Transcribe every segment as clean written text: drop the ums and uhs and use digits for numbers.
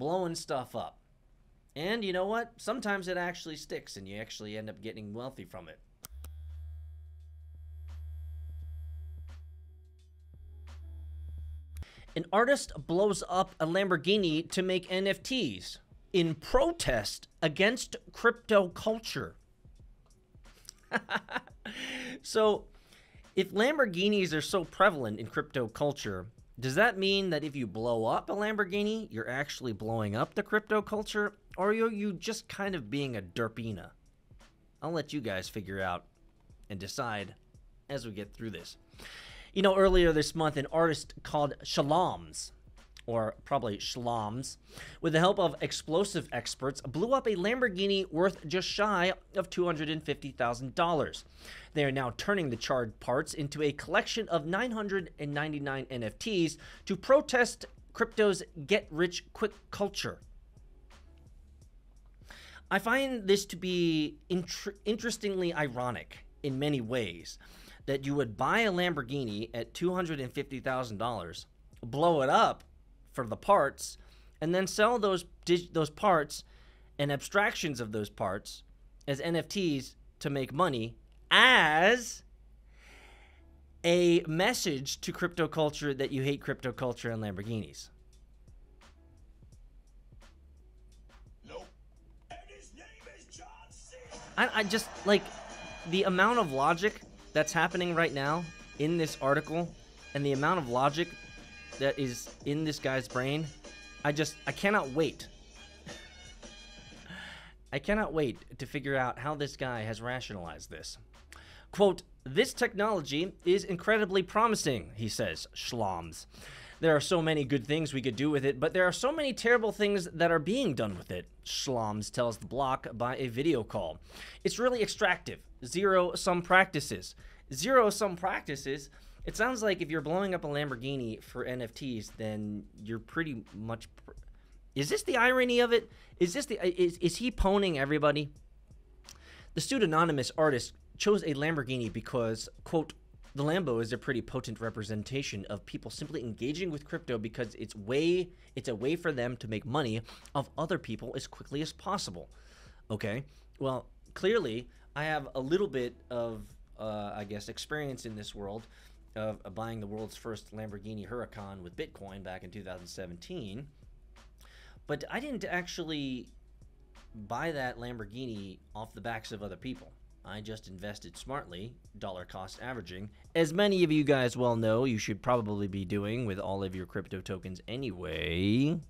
blowing stuff up. And you know what? Sometimes it actually sticks and you actually end up getting wealthy from it. An artist blows up a Lamborghini to make NFTs in protest against crypto culture. So, if Lamborghinis are so prevalent in crypto culture, does that mean that if you blow up a Lamborghini, you're actually blowing up the crypto culture? Or are you just kind of being a derpina? I'll let you guys figure out and decide as we get through this. You know, earlier this month, an artist called Shalams, or probably Shlams, with the help of explosive experts, blew up a Lamborghini worth just shy of $250,000. They are now turning the charred parts into a collection of 999 NFTs to protest crypto's get-rich-quick culture. I find this to be interestingly ironic in many ways, that you would buy a Lamborghini at $250,000, blow it up for the parts, and then sell those parts and abstractions of those parts as NFTs to make money as a message to crypto culture that you hate crypto culture and Lamborghinis. Nope. And his name is John C. I just, like, the amount of logic that's happening right now in this article and the amount of logic that is in this guy's brain, I cannot wait. I cannot wait to figure out how this guy has rationalized this. Quote, "This technology is incredibly promising," he says, Shlams. "There are so many good things we could do with it, but there are so many terrible things that are being done with it," Shlams tells the block by a video call. "It's really extractive. Zero-sum practices." Zero-sum practices? It sounds like if you're blowing up a Lamborghini for NFTs, then you're pretty much... Is this the irony of it? Is he pwning everybody? The pseudonymous artist chose a Lamborghini because, quote, "The Lambo is a pretty potent representation of people simply engaging with crypto because it's a way for them to make money off other people as quickly as possible." Okay, well, clearly I have a little bit of, I guess, experience in this world of buying the world's first Lamborghini Huracan with Bitcoin back in 2017. But I didn't actually buy that Lamborghini off the backs of other people. I just invested smartly, dollar cost averaging, as many of you guys well know you should probably be doing with all of your crypto tokens anyway.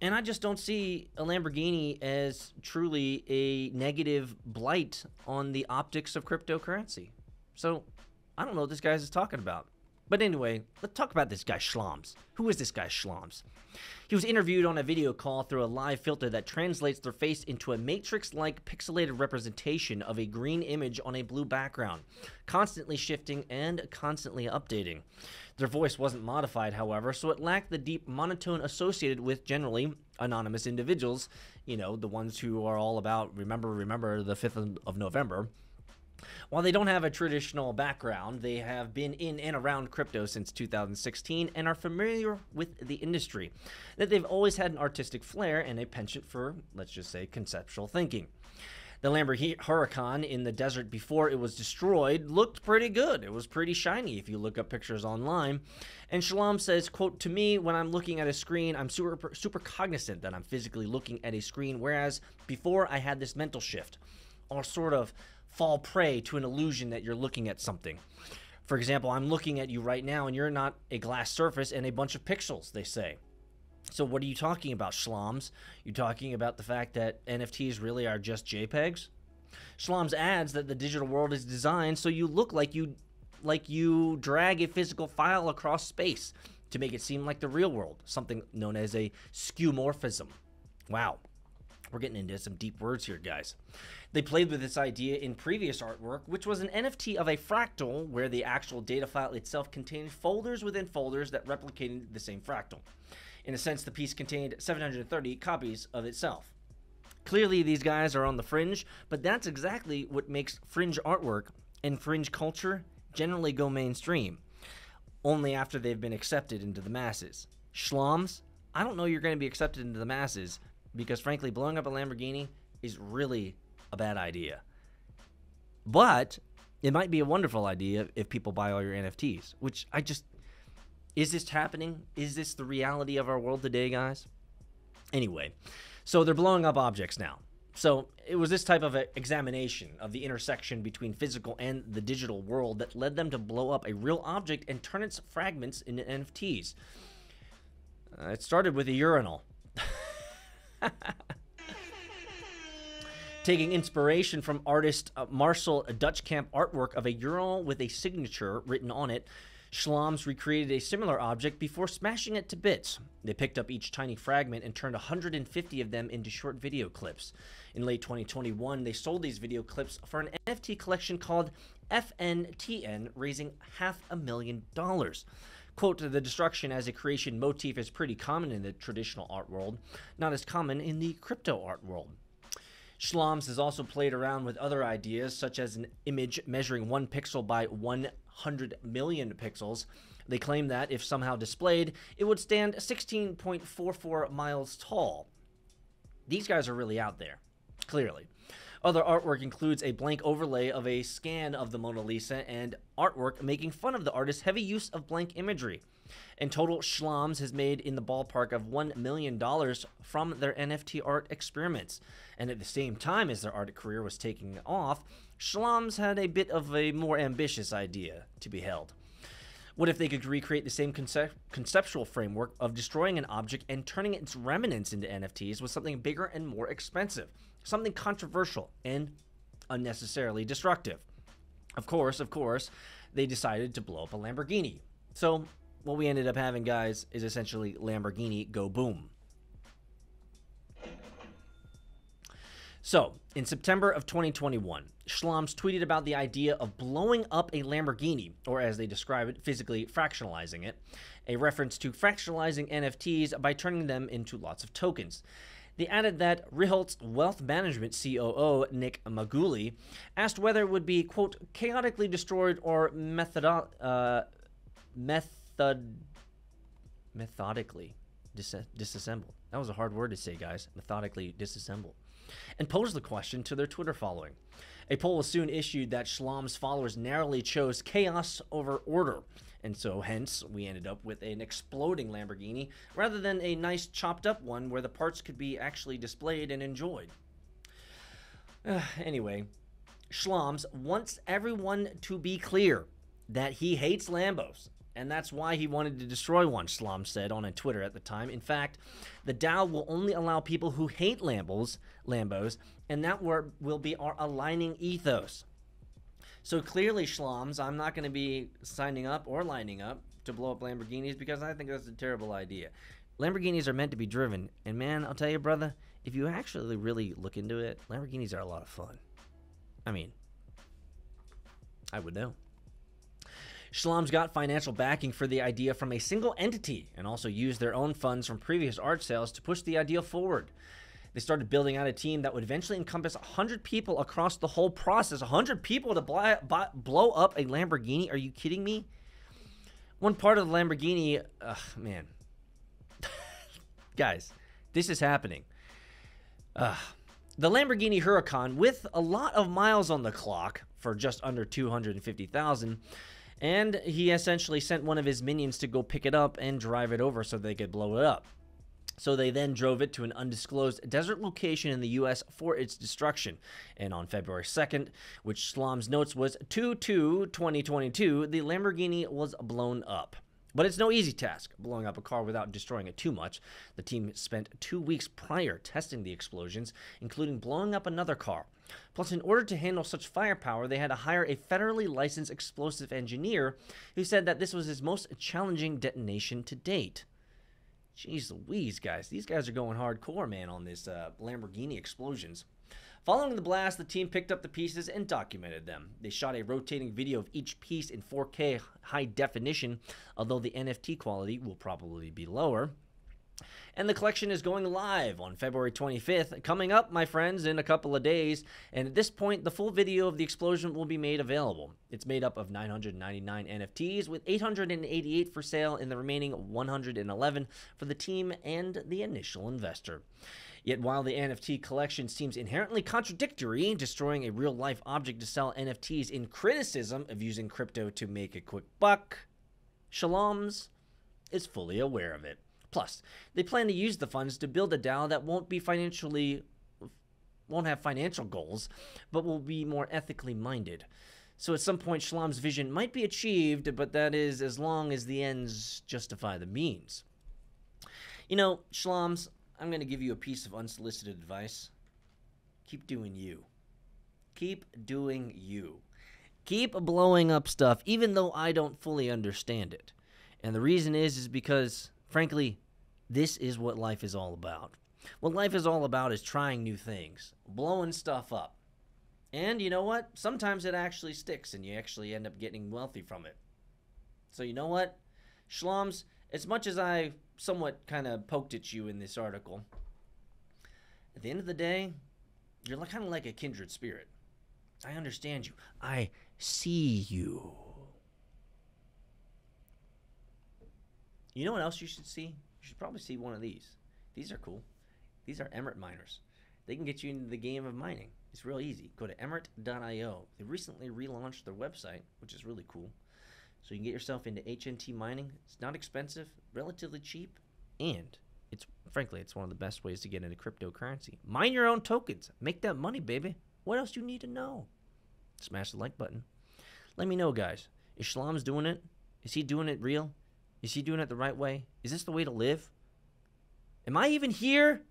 And I just don't see a Lamborghini as truly a negative blight on the optics of cryptocurrency. So I don't know what this guy is talking about. But anyway, let's talk about this guy Shlams. Who is this guy Shlams? He was interviewed on a video call through a live filter that translates their face into a matrix-like pixelated representation of a green image on a blue background, constantly shifting and constantly updating. Their voice wasn't modified, however, so it lacked the deep monotone associated with generally anonymous individuals, you know, the ones who are all about remember the 5th of November. While they don't have a traditional background, they have been in and around crypto since 2016 and are familiar with the industry. That they've always had an artistic flair and a penchant for, let's just say, conceptual thinking. The Lamborghini Huracan in the desert before it was destroyed looked pretty good. It was pretty shiny if you look up pictures online. And Shalom says, quote, "To me, when I'm looking at a screen, I'm super cognizant that I'm physically looking at a screen, whereas before I had this mental shift, or sort of fall prey to an illusion that you're looking at something. For example, I'm looking at you right now and you're not a glass surface and a bunch of pixels," they say. So what are you talking about, Shlams? You talking about the fact that NFTs really are just JPEGs? Shlams adds that the digital world is designed so you look like you drag a physical file across space to make it seem like the real world, something known as a skeuomorphism. Wow. We're getting into some deep words here, guys. They played with this idea in previous artwork, which was an NFT of a fractal where the actual data file itself contained folders within folders that replicated the same fractal. In a sense, the piece contained 730 copies of itself. Clearly, these guys are on the fringe, but that's exactly what makes fringe artwork and fringe culture generally go mainstream, only after they've been accepted into the masses. Schlums, I don't know you're going to be accepted into the masses because, frankly, blowing up a Lamborghini is really a bad idea. But it might be a wonderful idea if people buy all your NFTs, which is this happening? Is this the reality of our world today, guys? Anyway, so they're blowing up objects now. So it was this type of examination of the intersection between physical and the digital world that led them to blow up a real object and turn its fragments into NFTs. It started with a urinal. Taking inspiration from artist Marcel Dutchkamp artwork of a urinal with a signature written on it, Schlums recreated a similar object before smashing it to bits. They picked up each tiny fragment and turned 150 of them into short video clips. In late 2021, they sold these video clips for an NFT collection called FNTN, raising $500,000. Quote, the destruction as a creation motif is pretty common in the traditional art world, not as common in the crypto art world. Schlums has also played around with other ideas, such as an image measuring 1 pixel by 100 million pixels. They claim that, if somehow displayed, it would stand 16.44 miles tall. These guys are really out there, clearly. Other artwork includes a blank overlay of a scan of the Mona Lisa and artwork making fun of the artist's heavy use of blank imagery. In total, Schlums has made in the ballpark of $1 million from their NFT art experiments. And at the same time as their art career was taking off, Schlums had a bit of a more ambitious idea to be held. What if they could recreate the same conceptual framework of destroying an object and turning its remnants into NFTs with something bigger and more expensive, something controversial and unnecessarily destructive? Of course, they decided to blow up a Lamborghini. So what we ended up having, guys, is essentially Lamborghini go boom. So, in September of 2021, Schlums tweeted about the idea of blowing up a Lamborghini, or as they describe it, physically fractionalizing it, a reference to fractionalizing NFTs by turning them into lots of tokens. They added that Riholt's wealth management COO, Nick Maguli, asked whether it would be, quote, chaotically destroyed or methodically disassembled. That was a hard word to say, guys. Methodically disassembled. And posed the question to their Twitter following. A poll was soon issued that Schlums followers narrowly chose chaos over order. And so, hence, we ended up with an exploding Lamborghini rather than a nice chopped up one where the parts could be actually displayed and enjoyed. Anyway, Schlums wants everyone to be clear that he hates Lambos. And that's why he wanted to destroy one, Schlums said on a Twitter at the time. In fact, the DAO will only allow people who hate Lambos, and that will be our aligning ethos. So clearly, Schlums, I'm not going to be signing up or lining up to blow up Lamborghinis because I think that's a terrible idea. Lamborghinis are meant to be driven, and man, I'll tell you, brother, if you actually really look into it, Lamborghinis are a lot of fun. I mean, I would know. Schlums got financial backing for the idea from a single entity and also used their own funds from previous art sales to push the idea forward. They started building out a team that would eventually encompass 100 people across the whole process. 100 people to blow up a Lamborghini? Are you kidding me? One part of the Lamborghini, man. Guys, this is happening. The Lamborghini Huracan, with a lot of miles on the clock for just under $250,000, and he essentially sent one of his minions to go pick it up and drive it over so they could blow it up. So they then drove it to an undisclosed desert location in the U.S. for its destruction. And on February 2nd, which Schlums notes was 2/2/2022, the Lamborghini was blown up. But it's no easy task, blowing up a car without destroying it too much. The team spent 2 weeks prior testing the explosions, including blowing up another car. Plus, in order to handle such firepower, they had to hire a federally licensed explosive engineer who said that this was his most challenging detonation to date. Jeez Louise, guys. These guys are going hardcore, man, on this Lamborghini explosions. Following the blast, the team picked up the pieces and documented them. They shot a rotating video of each piece in 4K high definition, although the NFT quality will probably be lower. And the collection is going live on February 25th, coming up, my friends, in a couple of days. And at this point, the full video of the explosion will be made available. It's made up of 999 NFTs, with 888 for sale and the remaining 111 for the team and the initial investor. Yet while the NFT collection seems inherently contradictory, destroying a real-life object to sell NFTs in criticism of using crypto to make a quick buck, Shalom's is fully aware of it. Plus, they plan to use the funds to build a DAO that won't have financial goals, but will be more ethically minded. So at some point, Shalom's vision might be achieved, but that is as long as the ends justify the means. You know, Shaloms, I'm going to give you a piece of unsolicited advice. Keep doing you. Keep doing you. Keep blowing up stuff, even though I don't fully understand it. And the reason is because, frankly, this is what life is all about. What life is all about is trying new things, blowing stuff up. And you know what? Sometimes it actually sticks, and you actually end up getting wealthy from it. So you know what? Shaloms, as much as I somewhat kind of poked at you in this article, at the end of the day, you're kind of like a kindred spirit. I understand you. I see you. You know what else you should see? You should probably see one of these. These are cool. These are Emirate miners. They can get you into the game of mining. It's real easy. Go to emirate.io. They recently relaunched their website, which is really cool. So you can get yourself into HNT mining. It's not expensive, relatively cheap, and it's one of the best ways to get into cryptocurrency. Mine your own tokens. Make that money, baby. What else do you need to know? Smash the like button. Let me know, guys. Is Shalom's doing it? Is he doing it real? Is he doing it the right way? Is this the way to live? Am I even here?